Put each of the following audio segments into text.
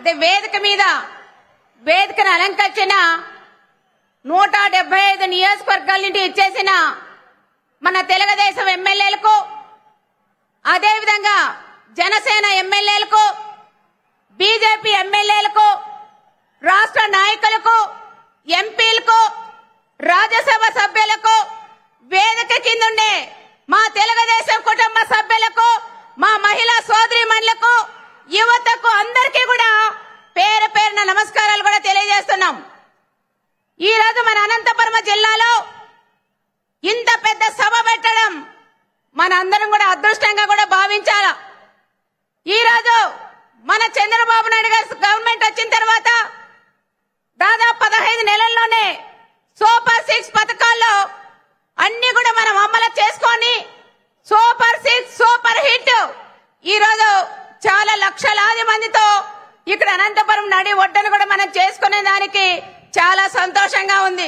అదే వేదికను అలంకరించిన 175 నియోజకవర్గాల నుండి ఇచ్చేసిన మన తెలుగుదేశం ఎమ్మెల్యేలకు, అదేవిధంగా జనసేన ఎమ్మెల్యేలకు, బీజేపీ ఎమ్మెల్యేలకు, రాష్ట్ర నాయకులకు, ఎంపీలకు, రాజ్యసభ సభ్యులకు, వేదిక కిందుండే మా తెలుగుదేశం కుటుంబ సభ్యులకు, మా మహిళా సోదరీమణులకు, యువతకు అందరికీ కూడా పేరు పేరున నమస్కారాలు కూడా తెలియజేస్తున్నాం. ఈ రోజు మన అనంతపురం జిల్లాలో ఇంత పెద్ద సభ పెట్టడం మన అందరం కూడా అదృష్టంగా కూడా భావించాలా. ఈ రోజు మన చంద్రబాబు నాయుడు గారి గవర్నమెంట్ వచ్చిన తర్వాత దాదాపు 15 నెలల్లోనే సూపర్ 6 పథకాల్లో అన్ని కూడా మనం అమలు చేసుకొని సూపర్ 6 సూపర్ హిట్ ఈ రోజు చాలా లక్షలాది మందితో ఇక్కడ అనంతపురం నడి ఒడ్డును కూడా మనం చేసుకునే దానికి చాలా సంతోషంగా ఉంది.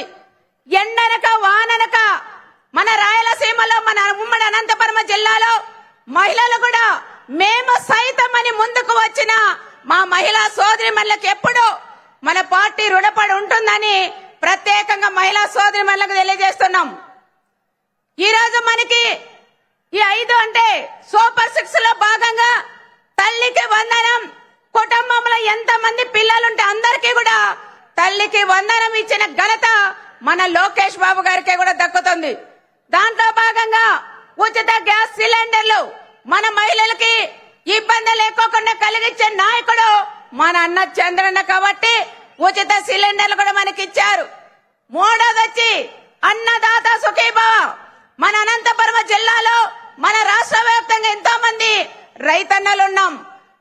ఎండనక వాననక మన రాయలసీమలో, మన ఉమ్మడి అనంతపురం జిల్లాలో మహిళలు కూడా మేము సైతం అని ముందుకు వచ్చిన మా మహిళా సోదరీమణులకు ఎప్పుడూ మన పార్టీ రుణపడి ఉంటుందని ప్రత్యేకంగా మహిళా సోదరీమణులకు తెలియజేస్తున్నాం. ఈ రోజు మనకి ఈ 5 అంటే సూపర్ 6 లో భాగంగా తల్లికి వందనం, కుటుంబంలో ఎంతమంది పిల్లలుంటే అందరికీ కూడా తల్లికి వందనం ఇచ్చిన ఘనత మన లోకేష్ బాబు గారికి కూడా దక్కుతుంది. దాంట్లో భాగంగా ఉచిత గ్యాస్ సిలిండర్లు మన మహిళలకి ఇబ్బంది లేకోకుండా కలిగించే నాయకుడు మన అన్న చంద్రన్న కాబట్టి ఉచిత సిలిండర్లు కూడా మనకి ఇచ్చారు. మూడోది వచ్చి అన్నదాత సుఖీభవ. మన అనంతపురం జిల్లాలో మన రాష్ట్ర వ్యాప్తంగా ఎంతో మంది రైతన్నలు ఉన్నాం.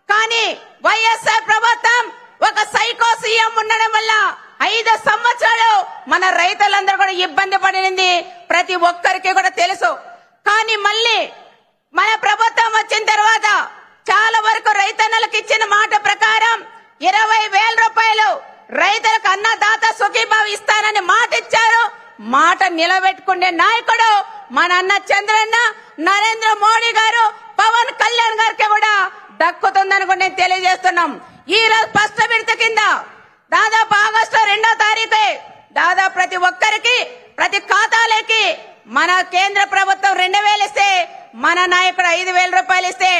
కానీ వైఎస్ఆర్ ప్రభుత్వం ఒక సైకో సీఎం ఉండడం వల్ల 5 సంవత్సరాలు మన రైతులందరూ కూడా ఇబ్బంది పడింది ప్రతి ఒక్కరికి కూడా తెలుసు. కానీ మళ్ళీ మన ప్రభుత్వం వచ్చిన తర్వాత చాలా వరకు రైతన్నలకు ఇచ్చిన మాట ప్రకారం 20,000 రూపాయలు రైతులకు అన్నదాత సుఖీభావ ఇస్తానని మాట ఇచ్చారు. మాట నిలబెట్టుకునే నాయకుడు మన అన్న చంద్రన్న, నరేంద్ర మోడీ గారు, పవన్ కళ్యాణ్ గారికి కూడా దక్కుతుందని కూడా నేను తెలియజేస్తున్నాం. ఈ రోజు ఫస్ట్ విడత కింద దాదాపు ఆగస్టు 2వ తారీఖు దాదాపు ప్రతి ఒక్కరికి ప్రతి ఖాతాలోకి మన కేంద్ర ప్రభుత్వం 2,000 ఇస్తే మన నాయకుడు 5,000 రూపాయలు ఇస్తే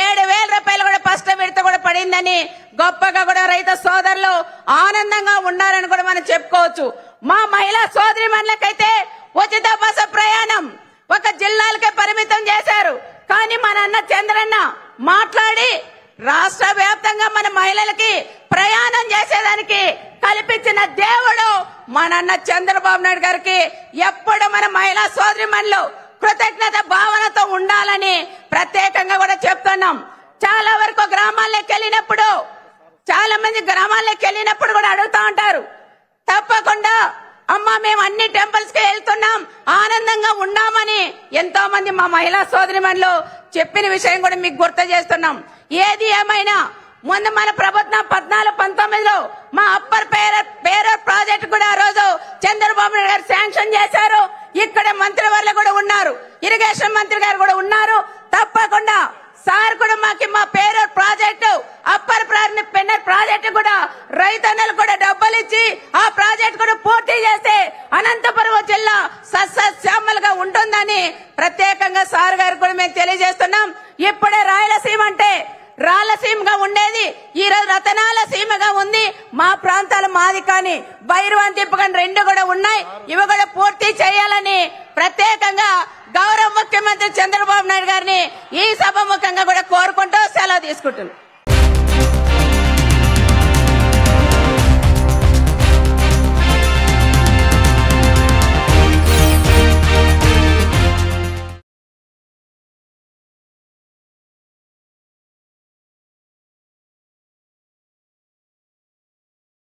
7,000 రూపాయలు కూడా ఫస్ట్ విడత కూడా పడిందని గొప్పగా కూడా రైతు సోదరులు ఆనందంగా ఉన్నారని కూడా మనం చెప్పుకోవచ్చు. మా మహిళా సోదరీమణులకైతే ఉచిత బస్సు ప్రయాణం ఒక జిల్లాలకే పరిమితం చేశారు. కానీ మన అన్న చంద్రన్న మాట్లాడి రాష్ట్ర వ్యాప్తంగా మన మహిళలకి ప్రయాణం చేసేదానికి కల్పించిన దేవుడు మన అన్న చంద్రబాబు నాయుడు గారికి ఎప్పుడు మన మహిళా సోదరీమణులు కృతజ్ఞత భావనతో ఉండాలని ప్రత్యేకంగా కూడా చెప్తున్నాం. చాలా వరకు గ్రామాల్లోకి వెళ్ళినప్పుడు చాలా మంది గ్రామాల్లోకి వెళ్ళినప్పుడు కూడా అడుగుతా ఉంటారు, తప్పకుండా అమ్మ మేము అన్ని టెంపుల్స్ కి వెళ్తున్నాం, ఆనందంగా ఉన్నామని ఎంతో మంది మా మహిళా సోదరీమణులు చెప్పిన విషయం కూడా మీకు గుర్తు చేస్తున్నాం. ఏది ఏమైనా ముందు మన ప్రభుత్వం 14-19లో మా అప్పర్ పేరూర్ ప్రాజెక్టు కూడా ఆ రోజు చంద్రబాబు నాయుడు గారు శాంక్షన్ చేశారు. ఇక్కడ మంత్రివర్లు కూడా ఉన్నారు, ఇరిగేషన్ మంత్రి గారు కూడా ఉన్నారు. తప్పకుండా సార్ కూడా మాకు మా Perur project, upper Pennar project కూడా రైతన్నలు కూడా డబ్బులు ఇచ్చి ఆ ప్రాజెక్టు కూడా పూర్తి చేస్తే అనంతపురం జిల్లా సస్యశ్యామలుగా ఉంటుందని ప్రత్యేకంగా సార్ గారు కూడా మేము తెలియజేస్తున్నాం. ఇప్పుడే రాయలసీమ అంటే రాయలసీమగా ఉండేది ఈ రోజు రతనాల సీమగా ఉంది. మా ప్రాంతాలు మాది కానీ భైరవాన్ తిప్పగాని 2 కూడా ఉన్నాయి. ఇవి కూడా పూర్తి చేయాలని ప్రత్యేకంగా గౌరవ ముఖ్యమంత్రి చంద్రబాబు నాయుడు గారిని ఈ సభ ముఖంగా కూడా కోరుకుంటూ సెలవు తీసుకుంటున్నాను.